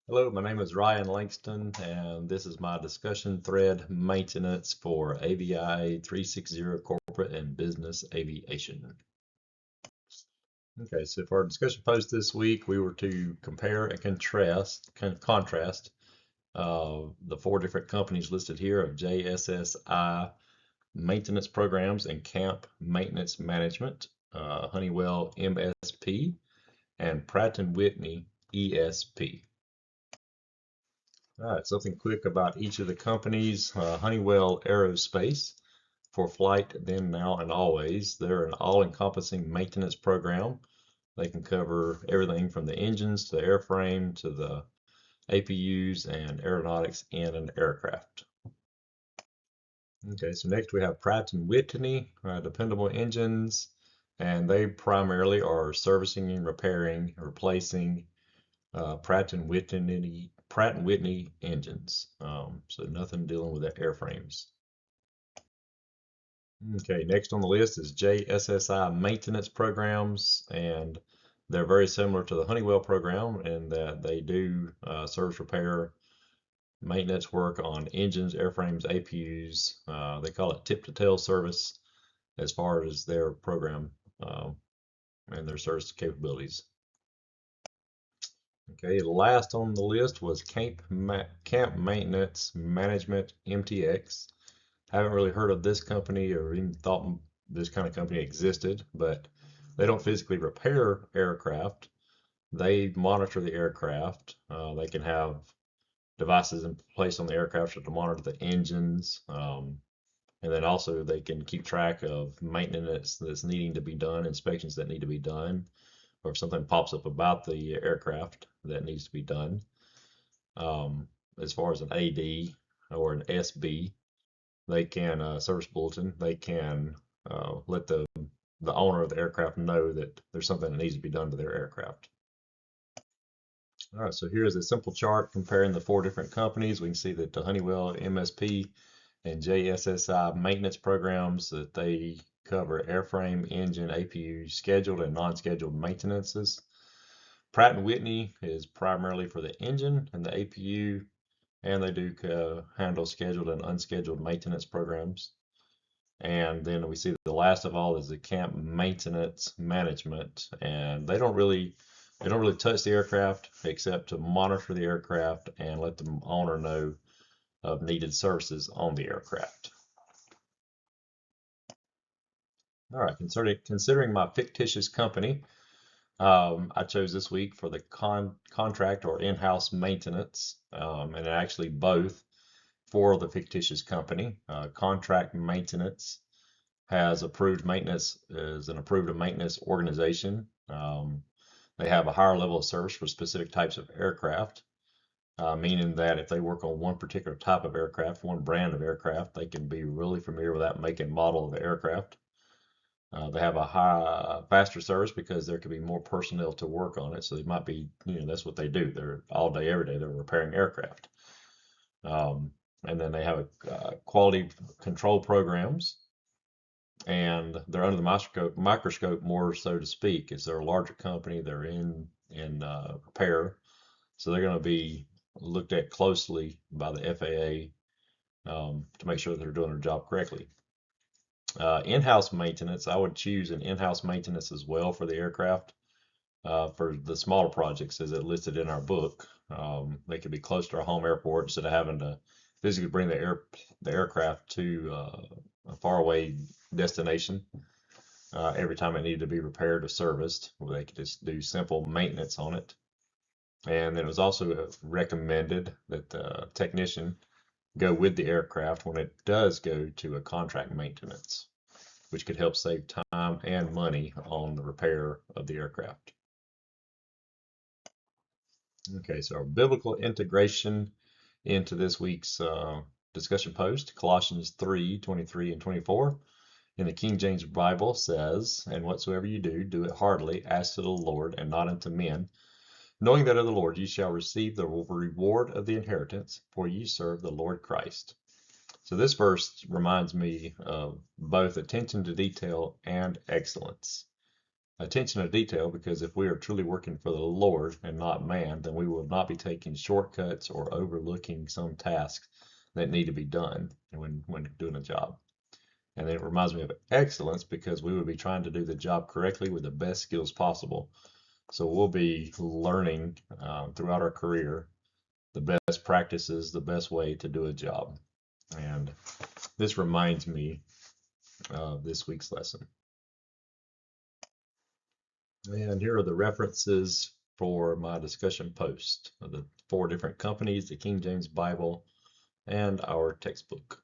Hello, my name is Ryan Langston, and this is my discussion thread maintenance for AVIA 360 corporate and business aviation. Okay, so for our discussion post this week, we were to compare and contrast the four different companies listed here of JSSI maintenance programs and camp maintenance management, Honeywell MSP, and Pratt& Whitney ESP. All right, something quick about each of the companies. Honeywell Aerospace for flight, then, now, and always. They're an all-encompassing maintenance program. They can cover everything from the engines to the airframe to the APUs and aeronautics in an aircraft. Okay, so next we have Pratt& Whitney, dependable engines, and they primarily are servicing and repairing, replacing Pratt and Whitney engines. So nothing dealing with the airframes. Okay, next on the list is JSSI maintenance programs, and they're very similar to the Honeywell program in that they do service repair, maintenance work on engines, airframes, APUs. They call it tip-to-tail service as far as their program and their service capabilities. Okay, last on the list was Camp Maintenance Management MTX. Haven't really heard of this company or even thought this kind of company existed, but they don't physically repair aircraft. They monitor the aircraft. They can have devices in place on the aircraft to monitor the engines. And then also they can keep track of maintenance that's needing to be done, inspections that need to be done, or if something pops up about the aircraft that needs to be done. As far as an AD or an SB, they can service bulletin. They can let the owner of the aircraft know that there's something that needs to be done to their aircraft. All right, so here's a simple chart comparing the four different companies. We can see that the Honeywell MSP and JSSI maintenance programs, that they cover airframe, engine, APU, scheduled and non-scheduled maintenances. Pratt & Whitney is primarily for the engine and the APU, and they do handle scheduled and unscheduled maintenance programs. And then we see the last of all is the camp maintenance management, and they don't really touch the aircraft except to monitor the aircraft and let the owner know of needed services on the aircraft. All right, considering my fictitious company, I chose this week for the contract or in-house maintenance, and actually both for the fictitious company. Contract maintenance has approved maintenance, is an approved maintenance organization. They have a higher level of service for specific types of aircraft, meaning that if they work on one particular type of aircraft, one brand of aircraft, they can be really familiar with that make and model of the aircraft. They have a faster service because there could be more personnel to work on it. So they might be, that's what they do. They're all day, every day, they're repairing aircraft. And then they have quality control programs, and they're under the microscope more, so to speak, as they're a larger company. They're in repair, so they're going to be looked at closely by the FAA to make sure that they're doing their job correctly. In-house maintenance, I would choose an in-house maintenance as well for the aircraft. For the smaller projects, as it listed in our book, they could be close to our home airport instead of having to physically bring the aircraft to a faraway destination every time it needed to be repaired or serviced. They could just do simple maintenance on it. And it was also recommended that the technician go with the aircraft when it does go to a contract maintenance, which could help save time and money on the repair of the aircraft. Okay, so our biblical integration into this week's discussion post, Colossians 3:23 and 24. In the King James Bible says, "And whatsoever you do, do it heartily, as to the Lord, and not unto men, knowing that of the Lord ye shall receive the reward of the inheritance, for ye serve the Lord Christ." So this verse reminds me of both attention to detail and excellence. attention to detail, because if we are truly working for the Lord and not man, then we will not be taking shortcuts or overlooking some tasks that need to be done when doing a job. And then it reminds me of excellence, because we would be trying to do the job correctly with the best skills possible. So we'll be learning throughout our career the best practices, the best way to do a job. And this reminds me of this week's lesson. And here are the references for my discussion post of the 4 different companies, the King James Bible, and our textbook.